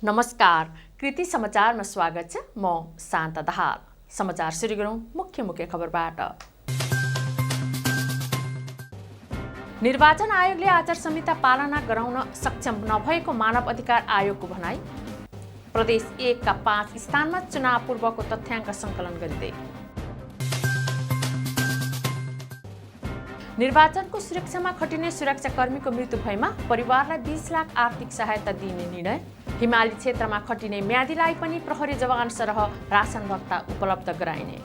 नमस्कार, कृति समाचारमा स्वागत छ। म शान्ता दाहाल। समाचार सुरु गरौँ मुख्य खबरबाट। निर्वाचन आयोगले आचार संहिता पालना गराउन सक्षम नभएको मानव अधिकार आयोगको भनाई। प्रदेश 1 का 5 स्थानमा चुनाव पूर्वको तथ्याङ्क सङ्कलन गरिँदै। निर्वाचनको सुरक्षामा खटिने सुरक्षाकर्मीको मृत्यु भएमा परिवारलाई 20 लाख आर्थिक सहायता दिने निर्णय। हिमाली क्षेत्रमा खटिने म्यादीलाई पनि प्रहरी जवान सरह राशन भत्ता उपलब्ध गराइने।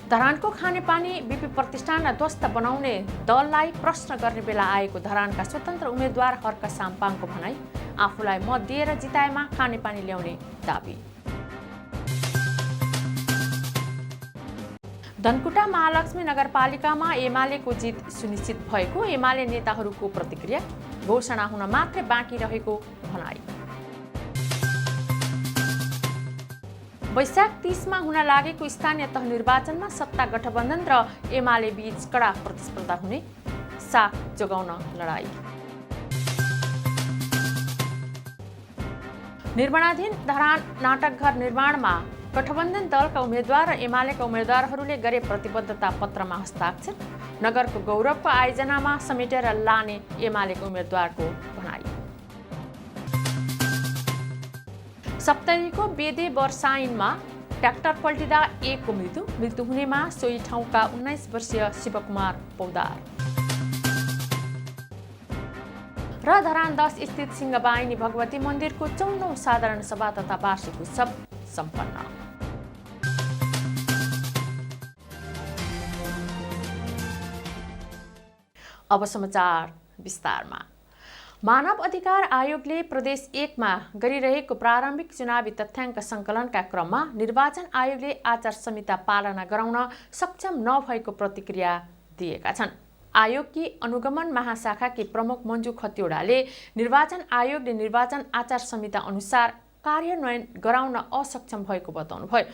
धरानको खानेपानी बिपी प्रतिष्ठानलाई ध्वस्त बनाउने दललाई प्रश्न गर्ने बेला आएको धरानका स्वतन्त्र उम्मेद्वार हर्क साम्पाङको भनाई। आफूलाई मत दिएर जिताएमा खानेपानी ल्याउने दाबी। धनकुटा महालक्ष्मी नगरपालिकामा एमालेको जित सुनिश्चित भएको एमाले नेताहरूको प्रतिक्रिया। घोषणा हुन मात्रै बाँकी रहेको भनाई। वैशाख 30 मा हुन लागेको स्थानीय तह निर्वाचनमा सत्ता गठबन्धन र एमाले बीच कडा प्रतिस्पर्धा हुने। साख जोगाउन लडाई। निर्माणाधीन धरान नाटकघर निर्माणमा गठबन्धन दलका उम्मेद्वार र एमालेका उम्मेद्वारहरूले गरे प्रतिबद्धता पत्रमा हस्ताक्षर। नगरको गौरवको आयोजनामा समेटेर लाने एमालेको उम्मेद्वारको भनाई। सप्तरीको बेदे वर्षाइनमा ट्र्याक्टर पल्टिँदा एकको मृत्यु हुनेमा सोही ठाउँका 19 वर्षीय शिवकुमार पौदार। र धरान 10 स्थित सिंहबाहिनी भगवती मन्दिरको 54औं साधारण सभा तथा वार्षिक उत्सव सम्पन्न। अब समाचार विस्तारमा। मानव अधिकार आयोगले प्रदेश 1 मा गरिरहेको प्रारम्भिक चुनावी तथ्याङ्क सङ्कलनका क्रममा निर्वाचन आयोगले आचार संहिता पालना गराउन सक्षम नभएको प्रतिक्रिया दिएका छन्। आयोगकी अनुगमन महाशाखाकी प्रमुख मञ्जु खतिवडाले निर्वाचन आयोगले निर्वाचन आचार संहिता अनुसार कार्यान्वयन गराउन असक्षम भएको बताउनुभयो।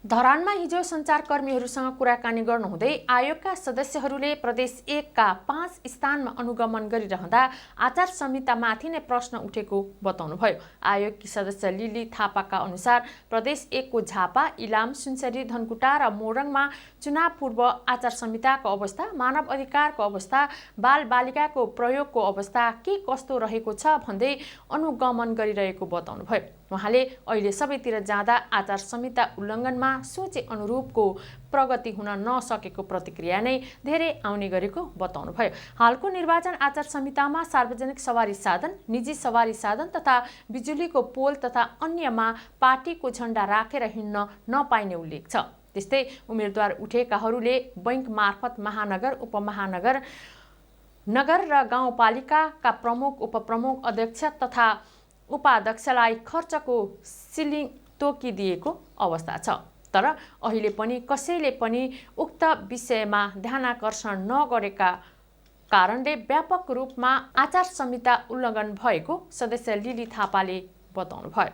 धरानमा हिजो सञ्चारकर्मीहरूसँग कुराकानी गर्नुहुँदै आयोगका सदस्यहरूले प्रदेश 1 का 5 स्थानमा अनुगमन गरिरहँदा आचार संहितामाथि नै प्रश्न उठेको बताउनुभयो। आयोगकी सदस्य लिली थापाका अनुसार प्रदेश 1 को झापा, इलाम, सुनसरी, धनकुटा र मोरङमा चुनाव पूर्व आचार संहिताको अवस्था, मानव अधिकारको अवस्था, बाल बालिकाको प्रयोगको अवस्था के कस्तो रहेको छ भन्दै अनुगमन गरिरहेको बताउनुभयो। उहाँले अहिले सबैतिर जाँदा आचार संहिता उल्लङ्घनमा सोचे अनुरूपको प्रगति हुन नसकेको प्रतिक्रिया नै धेरै आउने गरेको बताउनुभयो। हालको निर्वाचन आचार संहितामा सार्वजनिक सवारी साधन, निजी सवारी साधन तथा बिजुलीको पोल तथा अन्यमा पार्टीको झण्डा राखेर हिँड्न नपाइने उल्लेख छ। त्यस्तै उम्मेद्वार उठेकाहरूले बैंक मार्फत महानगर, उपमहानगर, नगर र गाउँपालिकाका प्रमुख, उपप्रमुख, अध्यक्ष तथा उपाध्यक्षलाई खर्चको सिलिङ तोकिदिएको अवस्था छ। तर अहिले पनि कसैले पनि उक्त विषयमा ध्यानाकर्षण नगरेका कारणले व्यापक रूपमा आचार संहिता उल्लङ्घन भएको सदस्य लिली थापाले बताउनुभयो।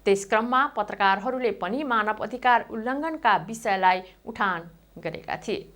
त्यसक्रममा पत्रकारहरूले पनि मानव अधिकार उल्लङ्घनका विषयलाई उठान गरेका थिए।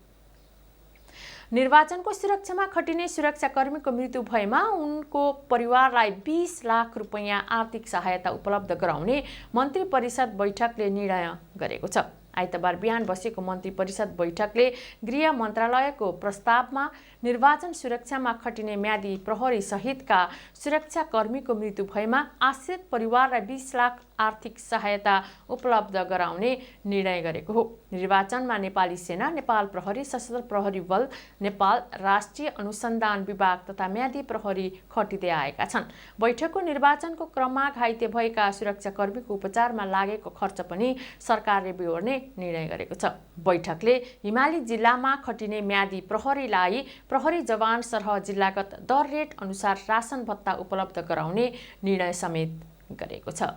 निर्वाचनको सुरक्षामा खटिने सुरक्षाकर्मीको मृत्यु भएमा उनको परिवारलाई 20 लाख रुपैयाँ आर्थिक सहायता उपलब्ध गराउने मन्त्री परिषद बैठकले निर्णय गरेको छ। आइतबार बिहान बसेको मन्त्री परिषद बैठकले गृह मन्त्रालयको प्रस्तावमा निर्वाचन सुरक्षामा खटिने म्यादी प्रहरी सहितका सुरक्षाकर्मीको मृत्यु भएमा आश्रित परिवारलाई 20 लाख आर्थिक सहायता उपलब्ध गराउने निर्णय गरेको हो। निर्वाचनमा नेपाली सेना, नेपाल प्रहरी, सशस्त्र प्रहरी बल, नेपाल राष्ट्रिय अनुसन्धान विभाग तथा म्यादी प्रहरी खटिँदै आएका छन्। बैठकको निर्वाचनको क्रममा घाइते भएका सुरक्षाकर्मीको उपचारमा लागेको खर्च पनि सरकारले बेहोर्ने निर्णय गरेको छ। बैठकले हिमाली जिल्लामा खटिने म्यादी प्रहरीलाई प्रहरी जवान सरह जिल्लागत दर रेट अनुसार राशन भत्ता उपलब्ध गराउने निर्णय समेत गरेको छ।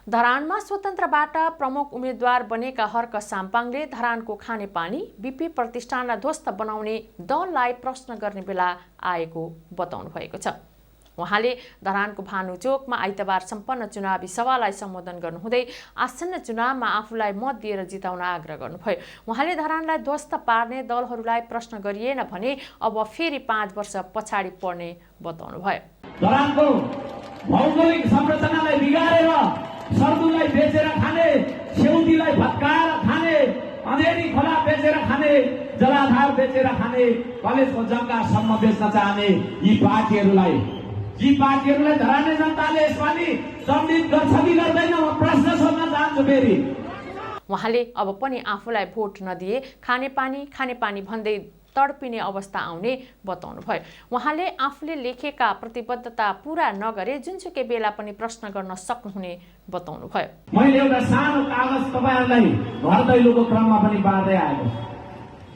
धरानमा स्वतन्त्रबाट प्रमुख उम्मेद्वार बनेका हर्क साम्पाङले धरानको खानेपानी बिपी प्रतिष्ठानलाई ध्वस्त बनाउने दललाई प्रश्न गर्ने बेला आएको बताउनु भएको छ। उहाँले धरानको भानुचोकमा आइतबार सम्पन्न चुनावी सभालाई सम्बोधन गर्नुहुँदै आसन्न चुनावमा आफूलाई मत दिएर जिताउन आग्रह गर्नुभयो। उहाँले धरानलाई ध्वस्त पार्ने दलहरूलाई प्रश्न गरिएन भने अब फेरि 5 वर्ष पछाडि पर्ने बताउनुभयो। धरानको भौगोलिक संरचनालाई बिगारेर सर्दुलाई बेचेर खाने, सेउतीलाई भत्काएर खाने, अँधेरी खोला बेचेर खाने, जलाधार बेचेर खाने, कलेजको जग्गासम्म बेच्न चाहने यी पार्टीहरूलाई धराने जनताले यसपालि दण्डित गर्छ कि गर्दैन, म प्रश्न सोध्न चाहन्छु फेरि। उहाँले अब पनि आफूलाई भोट नदिए खानेपानी भन्दै तडपिने अवस्था आउने बताउनुभयो। उहाँले आफूले लेखेका प्रतिबद्धता पूरा नगरे जुनसुकै बेला पनि प्रश्न गर्न सक्नुहुने बताउनुभयो। मैले एउटा सानो कागज तपाईहरुलाई घर दैलोको क्रममा पनि बाँड्दै आएको।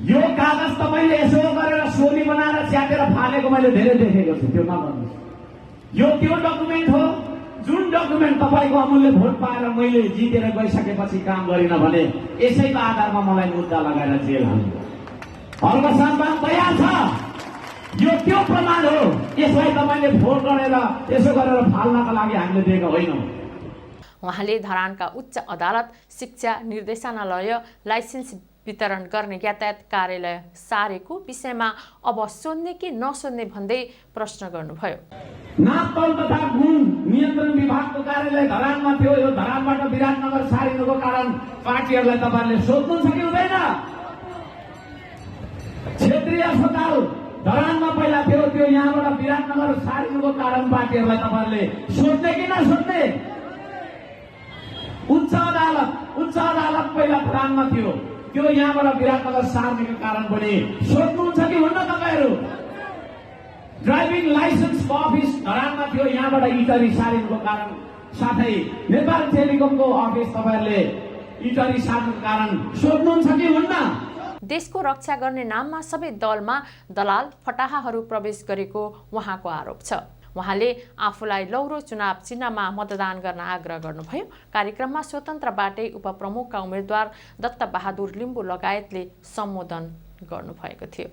यो कागज तपाईले यसो गरेर सोली बनाएर च्यातेर फालेको मैले धेरै देखेको छु। त्यो नगर्नुहोस्। यो त्यो डकुमेन्ट हो जुन डकुमेन्ट तपाईको अमूल्य भोट पाएर मैले जितेर गइसकेपछि काम गरिन भने यसैको आधारमा मलाई मुद्दा लगाएर जेल हाल्नु। हर्कसानमा तयार छ। यो त्यो प्रमाण हो। यसलाई तपाईले भोट गरेर यसो गरेर फाल्नका लागि हामीले दिएको होइनौँ। उहाँले धरानका उच्च अदालत, शिक्षा निर्देशनालय, लाइसेन्स वितरण गर्ने यातायात कार्यालय सारेको विषयमा अब सोध्ने कि नसोध्ने भन्दै प्रश्न गर्नुभयो। नापतौल तथा गुण नियन्त्रण विभागको कार्यालय धरानमा थियो। यो धरानबाट विराटनगर सारिनुको कारण पार्टीहरूलाई तपाईहरुले सोध्नुहुन्छ कि हुँदैन? क्षेत्रीय अस्पताल धरानमा पहिला थियो, त्यो यहाँबाट विराटनगर सारिनुको कारण पार्टीहरूलाई तपाईहरुले सोध्ने कि नसोध्ने? उच्च अदालत पहिला धरानमा थियो, त्यो यहाँबाट विराटनगर सार्नेको कारण पनि सोध्नुहुन्छ कि हुन्न तपाईहरु? ड्राइभिङ लाइसेन्सको अफिस धरानमा थियो, यहाँबाट इटरी सारिनुको कारण, साथै नेपाल टेलिकमको अफिस तपाईहरुले इटरी सार्नुको कारण सोध्नुहुन्छ कि हुन्न? देशको रक्षा गर्ने नाममा सबै दलमा दलाल फटाहाहरू प्रवेश गरेको उहाँको आरोप छ। उहाँले आफूलाई लौरो चुनाव चिन्हमा मतदान गर्न आग्रह गर्नुभयो। कार्यक्रममा स्वतन्त्रबाटै उपप्रमुखका उम्मेद्वार दत्त बहादुर लिम्बू लगायतले सम्बोधन गर्नुभएको थियो।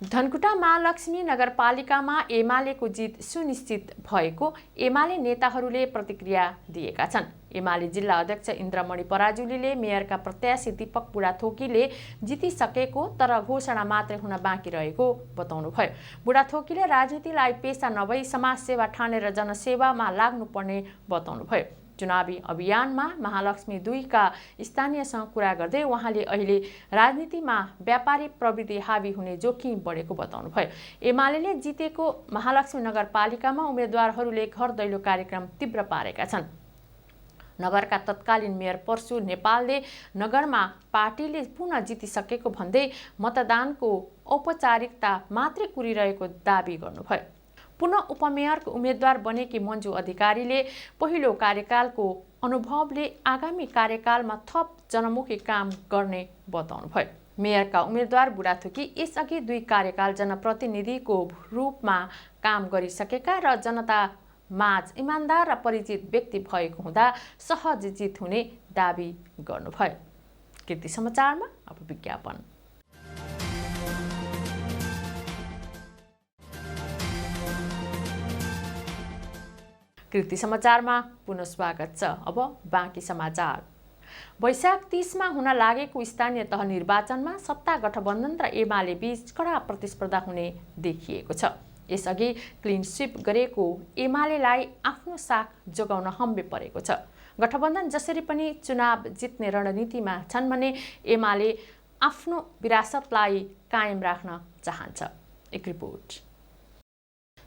धनकुटा महालक्ष्मी नगरपालिकामा एमालेको जित सुनिश्चित भएको एमाले नेताहरूले प्रतिक्रिया दिएका छन्। एमाले जिल्ला अध्यक्ष इन्द्रमणि पराजुलीले मेयरका प्रत्याशी दीपक बुढाथोकीले जितिसकेको तर घोषणा मात्रै हुन बाँकी रहेको बताउनुभयो। बुढाथोकीले राजनीतिलाई पेसा नभई समाजसेवा ठानेर जनसेवामा लाग्नुपर्ने बताउनुभयो। चुनावी अभियानमा महालक्ष्मी 2 का स्थानीयसँग कुरा गर्दै उहाँले अहिले राजनीतिमा व्यापारी प्रवृत्ति हावी हुने जोखिम बढेको बताउनुभयो। एमाले जितेको महालक्ष्मी नगरपालिकामा उम्मेद्वारहरूले घर दैलो कार्यक्रम तीव्र पारेका छन्। नगरका तत्कालीन मेयर परशु नेपालले नगरमा पार्टीले पुनः जितिसकेको भन्दै मतदानको औपचारिकता मात्रै कुरिरहेको दाबी गर्नुभयो। पुनः उपमेयरको उम्मेद्वार बनेकी मन्जु अधिकारीले पहिलो कार्यकालको अनुभवले आगामी कार्यकालमा थप जनमुखी काम गर्ने बताउनुभयो। मेयरका उम्मेद्वार बुढाथोकी यसअघि 2 कार्यकाल जनप्रतिनिधिको रूपमा काम गरिसकेका र जनता माझ इमानदार र परिचित व्यक्ति भएको हुँदा सहज जित हुने दाबी गर्नुभयो। कृति समाचारमा अब विज्ञापन। कृति समाचारमा पुनः स्वागत छ। अब बाँकी समाचार। वैशाख 30 मा हुन लागेको स्थानीय तह निर्वाचनमा सत्ता गठबन्धन र एमाले बीच कडा प्रतिस्पर्धा हुने देखिएको छ। यसअघि क्लिन स्वीप गरेको एमालेलाई आफ्नो साख जोगाउन हम्बे परेको छ। गठबन्धन जसरी पनि चुनाव जित्ने रणनीतिमा छन् भने एमाले आफ्नो विरासतलाई कायम राख्न चाहन्छ। एक रिपोर्ट।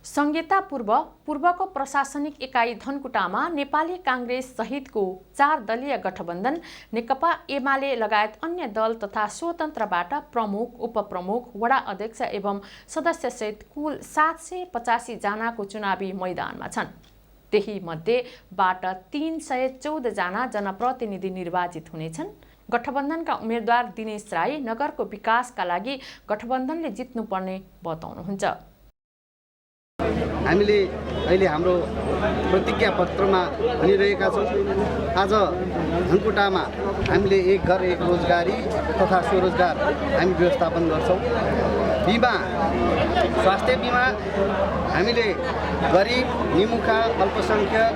संहिता पूर्वको प्रशासनिक एकाइ धनकुटामा नेपाली कांग्रेस सहितको 4 दलीय गठबन्धन नेकपा एमाले लगायत अन्य दल तथा स्वतन्त्रबाट प्रमुख, उपप्रमुख, वडा अध्यक्ष एवं सदस्य सहित कुल 785 जनाको चुनावी मैदानमा छन्। त्यही मध्येबाट 314 जना जनप्रतिनिधि निर्वाचित हुनेछन्। गठबन्धनका उम्मेद्वार दिनेश राई नगरको विकासका लागि गठबन्धनले जित्नुपर्ने बताउनुहुन्छ। हामीले अहिले हाम्रो प्रतिज्ञा पत्रमा भनिरहेका छौँ। आज धनकुटामा हामीले एक घर एक रोजगारी तथा स्वरोजगार हामी व्यवस्थापन गर्छौँ। बिमा स्वास्थ्य बिमा हामीले गरिब निमुखा अल्पसङ्ख्यक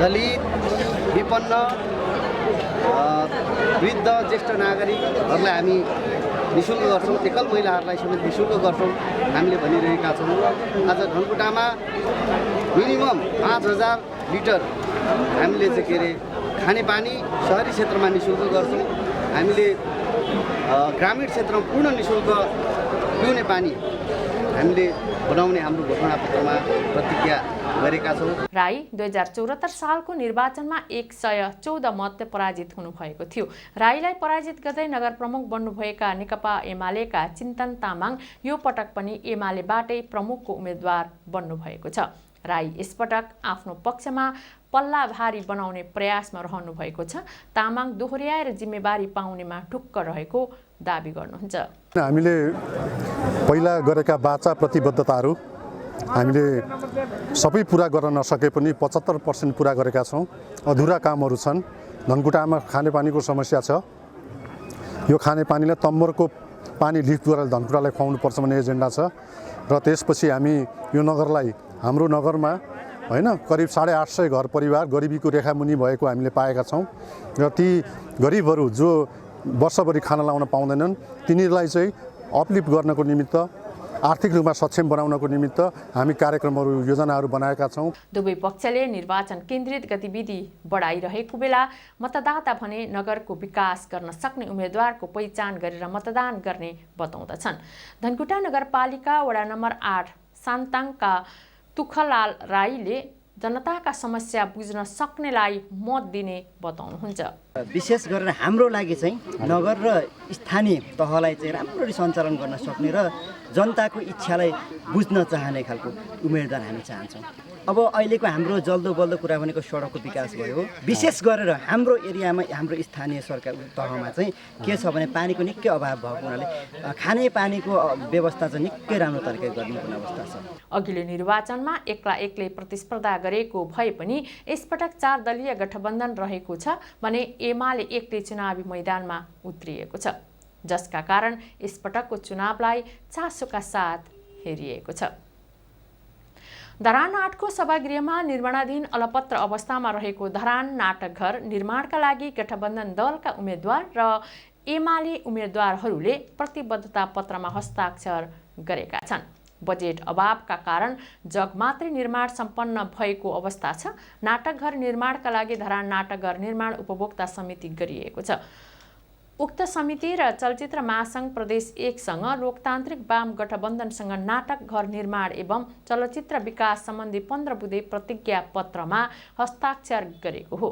दलित विपन्न वृद्ध ज्येष्ठ नागरिकहरूलाई हामी निःशुल्क गर्छौँ। एकल महिलाहरूलाई समेत निःशुल्क गर्छौँ हामीले भनिरहेका छौँ। आज धनकुटामा मिनिमम 5000 लिटर हामीले चाहिँ के अरे खानेपानी सहरी क्षेत्रमा निःशुल्क गर्छौँ। हामीले ग्रामीण क्षेत्रमा पूर्ण निःशुल्क पिउने पानी हामीले बनाउने हाम्रो घोषणापत्रमा प्रतिज्ञा गरेका छौँ। राई 2074 सालको निर्वाचनमा 114 मतले पराजित हुनुभएको थियो। राईलाई पराजित गर्दै नगर प्रमुख बन्नुभएका नेकपा एमालेका चिन्तन तामाङ यो पटक पनि एमालेबाटै प्रमुखको उम्मेद्वार बन्नुभएको छ। राई यसपटक आफ्नो पक्षमा पल्ला भारी बनाउने प्रयासमा रहनु भएको छ। तामाङ दोहोर्याएर जिम्मेवारी पाउनेमा ढुक्क रहेको दाबी गर्नुहुन्छ। हामीले पहिला गरेका वाचा प्रतिबद्धताहरू हामीले सबै पुरा गर्न नसके पनि 75% पुरा गरेका छौँ। अधुरा कामहरू छन्। धनकुटामा खानेपानीको समस्या छ। यो खानेपानीलाई तम्बरको पानी लिफ्टद्वारा धनकुटालाई खुवाउनुपर्छ भन्ने एजेन्डा छ र त्यसपछि हामी यो नगरलाई हाम्रो नगरमा हैन करिब 850 घर परिवार गरिबीको रेखामुनि भएको हामीले पाएका छौँ र ती गरिबहरू जो वर्षभरि खाना लाउन पाउँदैनन् तिनीहरूलाई चाहिँ अपलिफ्ट गर्नको निमित्त आर्थिक रूपमा सक्षम बनाउनको निमित्त हामी कार्यक्रमहरू योजनाहरू बनाएका छौँ। दुवै पक्षले निर्वाचन केन्द्रित गतिविधि बढाइरहेको बेला मतदाता भने नगरको विकास गर्न सक्ने उम्मेद्वारको पहिचान गरेर मतदान गर्ने बताउँदछन्। धनकुटा नगरपालिका वडा नम्बर 8 सान्ताङका तुखलाल राईले जनताका समस्या बुझ्न सक्नेलाई मत दिने बताउनुहुन्छ। विशेष गरेर हाम्रो लागि चाहिँ नगर र स्थानीय तहलाई चाहिँ राम्ररी सञ्चालन गर्न सक्ने र जनताको इच्छालाई बुझ्न चाहने खालको उम्मेदवार हामी चाहन्छौँ। अब अहिलेको हाम्रो जल्दो बल्दो कुरा भनेको सडकको विकास भयो। विशेष गरेर हाम्रो एरियामा हाम्रो स्थानीय सरकार तहमा चाहिँ के छ भने पानीको निकै अभाव भएको हुनाले खाने पानीको व्यवस्था चाहिँ निकै राम्रो तरिकाले गर्नुपर्ने अवस्था छ। अघिल्लो निर्वाचनमा एक्लै प्रतिस्पर्धा गरेको भए पनि यसपटक 4 दलीय गठबन्धन रहेको छ भने एमाले एक्लै चुनावी मैदानमा उत्रिएको छ, जसका कारण यसपटकको चुनावलाई चासोका साथ हेरिएको छ। धरान 8को सभागृहमा निर्माणाधीन अलपत्र अवस्थामा रहेको धरान नाटकघर निर्माणका लागि गठबन्धन दलका उम्मेद्वार र एमाले उम्मेद्वारहरूले प्रतिबद्धता पत्रमा हस्ताक्षर गरेका छन्। बजेट अभावका कारण जगमात्रै निर्माण सम्पन्न भएको अवस्था छ। नाटकघर निर्माणका लागि धरान नाटकघर निर्माण उपभोक्ता समिति गरिएको छ। उक्त समिति र चलचित्र महासंघ प्रदेश 1 सँग लोकतान्त्रिक वाम गठबन्धनसँग नाटक घर निर्माण एवं चलचित्र विकास सम्बन्धी 15 बुँदे प्रतिज्ञा पत्रमा हस्ताक्षर गरेको हो।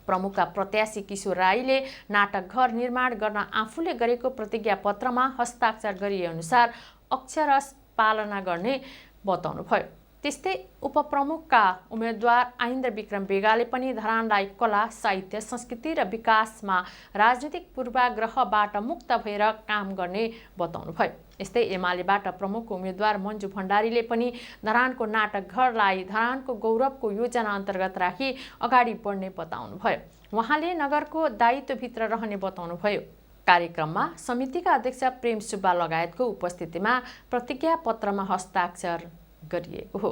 प्रमुखका प्रत्याशी किशोर राईले नाटक घर निर्माण गर्न आफूले गरेको प्रतिज्ञा पत्रमा हस्ताक्षर गरिए अनुसार अक्षरश पालना गर्ने बताउनुभयो। त्यस्तै उपप्रमुखका उम्मेद्वार आइन्द्र विक्रम बेगाले पनि धरानलाई कला, साहित्य, संस्कृति र विकासमा राजनीतिक पूर्वाग्रहबाट मुक्त भएर काम गर्ने बताउनुभयो। यस्तै एमालेबाट प्रमुखको उम्मेद्वार मन्जु भण्डारीले पनि धरानको नाटकघरलाई धरानको गौरवको योजना अन्तर्गत राखी अगाडि बढ्ने बताउनुभयो। उहाँले नगरको दायित्वभित्र रहने बताउनुभयो। कार्यक्रममा समितिका अध्यक्ष प्रेम सुब्बा लगायतको उपस्थितिमा प्रतिज्ञा पत्रमा हस्ताक्षर गरिएको हो।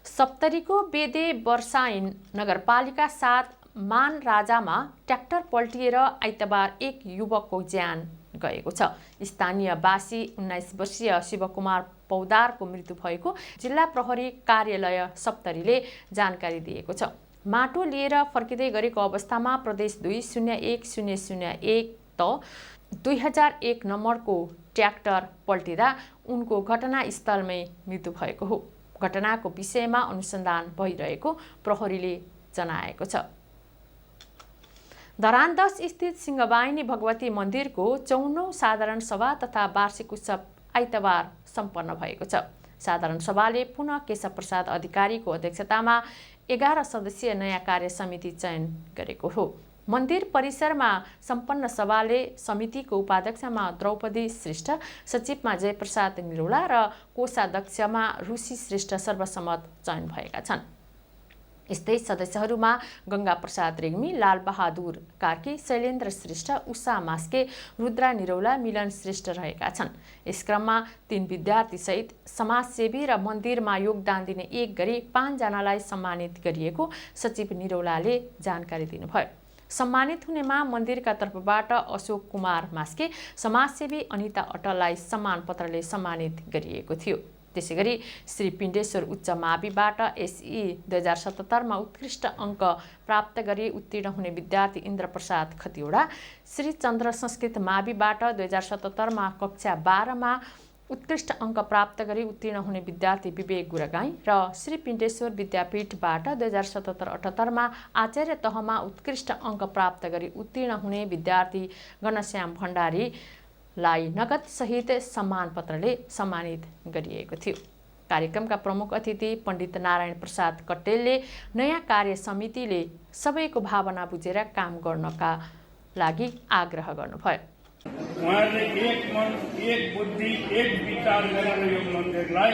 सप्तरीको बेदे वर्षाइन नगरपालिका 7 मान राजामा ट्र्याक्टर पल्टिएर आइतबार एक युवकको ज्यान गएको छ। स्थानीयवासी 19 वर्षीय शिवकुमार पौदारको मृत्यु भएको जिल्ला प्रहरी कार्यालय सप्तरीले जानकारी दिएको छ। माटो लिएर फर्किँदै गरेको अवस्थामा प्रदेश 20101 त 2001 नम्बरको ट्र्याक्टर पल्टिँदा उनको घटनास्थलमै मृत्यु भएको हो। घटनाको विषयमा अनुसन्धान भइरहेको प्रहरीले जनाएको छ। धरान 10 स्थित सिंहवाहिनी भगवती मन्दिरको 54औं साधारण सभा तथा वार्षिक उत्सव आइतबार सम्पन्न भएको छ। साधारण सभाले पुनः केशव प्रसाद अधिकारीको अध्यक्षतामा 11 सदस्यीय नयाँ कार्य समिति चयन गरेको हो। मन्दिर परिसरमा सम्पन्न सभाले समितिको उपाध्यक्षमा द्रौपदी श्रेष्ठ, सचिवमा जयप्रसाद निरौला र कोषाध्यक्षमा रुसी श्रेष्ठ सर्वसम्मत चयन भएका छन्। यस्तै सदस्यहरूमा गंगा प्रसाद रेग्मी, लाल बहादुर कार्की, शैलेन्द्र श्रेष्ठ, उषा मास्के, रुद्रा निरौला, मिलन श्रेष्ठ रहेका छन्। यस क्रममा 3 विद्यार्थीसहित समाजसेवी र मन्दिरमा योगदान दिने 1 गरी 5 जनालाई सम्मानित गरिएको सचिव निरौलाले जानकारी दिनुभयो। सम्मानित हुनेमा मन्दिरका तर्फबाट अशोक कुमार मास्के, समाजसेवी अनिता अटललाई सम्मान पत्रले सम्मानित गरिएको थियो। त्यसैगरी श्री पिण्डेश्वर उच्च माविबाट एसई 2077 मा उत्कृष्ट अङ्क प्राप्त गरी उत्तीर्ण हुने विद्यार्थी इन्द्र प्रसाद खतिवडा, श्री चन्द्र संस्कृत माविबाट 2077 मा कक्षा 12 मा उत्कृष्ट अङ्क प्राप्त गरी उत्तीर्ण हुने विद्यार्थी विवेक गुरगाई र श्री पिण्डेश्वर विद्यापीठबाट 2077-78 मा आचार्य तहमा उत्कृष्ट अङ्क प्राप्त गरी उत्तीर्ण हुने विद्यार्थी घनश्याम भण्डारीलाई नगद सहित सम्मान पत्रले सम्मानित गरिएको थियो। कार्यक्रमका प्रमुख अतिथि पण्डित नारायण प्रसाद कट्टेलले नयाँ कार्य समितिले सबैको भावना बुझेर काम गर्नका लागि आग्रह गर्नुभयो। उहाँहरूले एक मन, एक बुद्धि, एक विचार गरेर यो मन्दिरलाई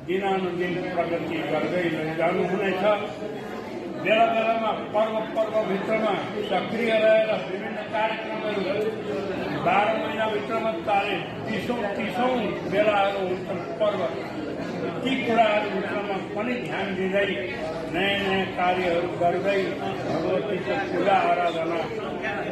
दिनानुदिन प्रगति गर्दै लैजानुहुनेछ। बेला बेलामा पर्वभित्रमा सक्रिय रहेर विभिन्न कार्यक्रमहरू 12 महिनाभित्रमा 30औं बेलाहरू हुन्छन् पर्व। ती कुराहरूभित्रमा पनि ध्यान दिँदै नयाँ नयाँ कार्यहरू गर्दै भगवतीको पूजा आराधना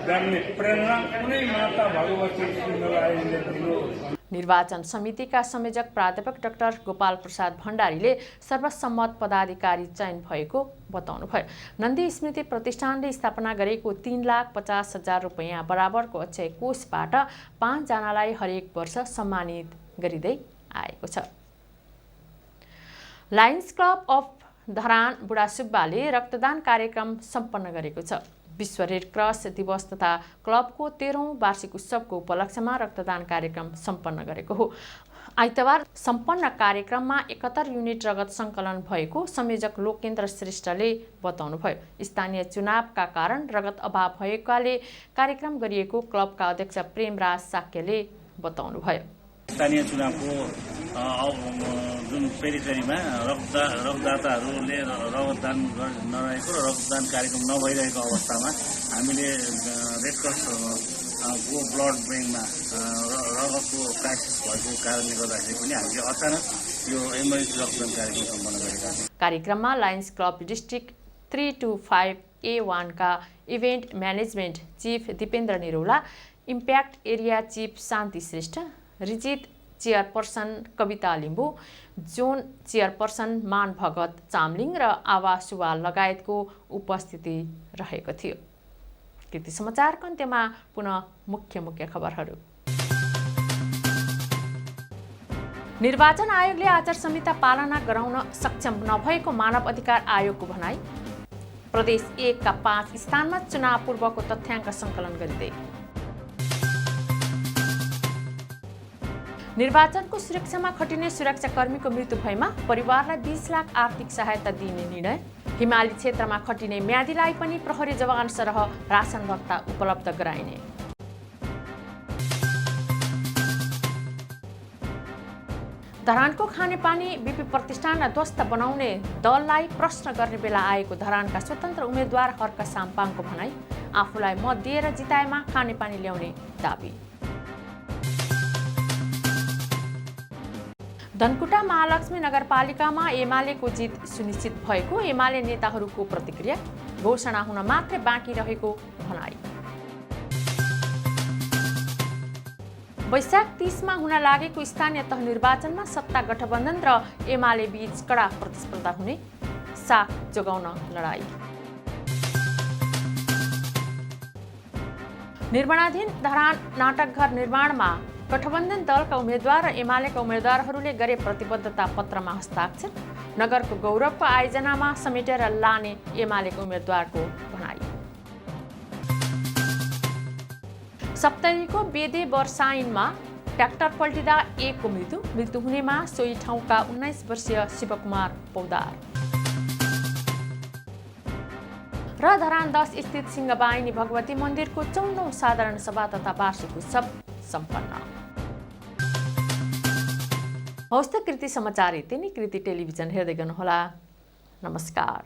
गर्ने प्रेरणा कुनै माता भगवती श्रीमतीले दिनुहोस्। निर्वाचन समितिका संयोजक प्राध्यापक डाक्टर गोपाल प्रसाद भण्डारीले सर्वसम्मत पदाधिकारी चयन भएको बताउनुभयो। नन्दी स्मृति प्रतिष्ठानले स्थापना गरेको 3,50,000 रुपैयाँ बराबरको अक्षय कोषबाट 5 जनालाई हरेक वर्ष सम्मानित गरिँदै आएको छ। लायन्स क्लब अफ धरान बुढासुब्बाले रक्तदान कार्यक्रम सम्पन्न गरेको छ। विश्व रेड क्रस दिवस तथा क्लबको 13औं वार्षिक उत्सवको उपलक्ष्यमा रक्तदान कार्यक्रम सम्पन्न गरेको हो। आइतबार सम्पन्न कार्यक्रममा 71 युनिट रगत सङ्कलन भएको संयोजक लोकेन्द्र श्रेष्ठले बताउनुभयो। स्थानीय चुनावका कारण रगत अभाव भएकाले कार्यक्रम गरिएको क्लबका अध्यक्ष प्रेमराज साक्यले बताउनुभयो। स्थानीय चुनावको जुन पेरिफेरीमा रक्तदाताहरूले रक्तदान नरहेको र रक्तदान कार्यक्रम नभइरहेको अवस्थामा हामीले रेड क्रसको ब्लड ब्याङ्कमा रगतको क्राइसिस भएको कारणले गर्दाखेरि पनि हामीले अचानक यो इमर्जेन्सी रक्तदान कार्यक्रम सम्पन्न गरेका छौँ। कार्यक्रममा लायन्स क्लब डिस्ट्रिक्ट 325A1 का event management chief Dipendra Niraula, impact area chief Shanti Shrestha, region chairperson Kavita Limbu, zone chairperson Man Bhagat Chamling र आवा सुवाल लगायतको उपस्थिति रहेको थियो। कृति समाचारको अन्त्यमा पुनः मुख्य खबरहरू। निर्वाचन आयोगले आचार संहिता पालना गराउन सक्षम नभएको मानव अधिकार आयोगको भनाई। प्रदेश 1 का 5 स्थानमा चुनाव पूर्वको तथ्याङ्क सङ्कलन गरिँदै। निर्वाचनको सुरक्षामा खटिने सुरक्षाकर्मीको मृत्यु भएमा परिवारलाई 20 लाख आर्थिक सहायता दिने निर्णय। हिमाली क्षेत्रमा खटिने म्यादीलाई पनि प्रहरी जवान सरह रासन भत्ता उपलब्ध गराइने। धरानको खानेपानी बिपी प्रतिष्ठानलाई ध्वस्त बनाउने दललाई प्रश्न गर्ने बेला आएको धरानका स्वतन्त्र उम्मेद्वार हर्क साम्पाङको भनाई। आफूलाई मत दिएर जिताएमा खानेपानी ल्याउने दाबी। धनकुटा महालक्ष्मी नगरपालिकामा एमालेको जित सुनिश्चित भएको एमाले नेताहरूको प्रतिक्रिया। घोषणा हुन मात्रै बाँकी रहेको भनाई। वैशाख 30 मा हुन लागेको स्थानीय तह निर्वाचनमा सत्ता गठबन्धन र एमाले बीच कडा प्रतिस्पर्धा हुने, साख जोगाउन लडाई। निर्माणाधीन धरान नाटकघर निर्माणमा गठबन्धन दलका उम्मेद्वार र एमालेका उम्मेद्वारहरूले गरे प्रतिबद्धता पत्रमा हस्ताक्षर। नगरको गौरवको आयोजनामा समेटेर लाने एमालेको उम्मेद्वारको भनाई। सप्तरीको बेदे वर्षाइनमा ट्र्याक्टर पल्टिँदा 1 को मृत्यु हुनेमा सोही ठाउँका 19 वर्षीय शिवकुमार पौदार। र धरान 10 स्थित सिंहबाहिनी भगवती मन्दिरको 54औं साधारण सभा तथा वार्षिक उत्सव सम्पन्न। हवस् त कृति समाचार यति नै। कृति टेलिभिजन हेर्दै गर्नुहोला। नमस्कार।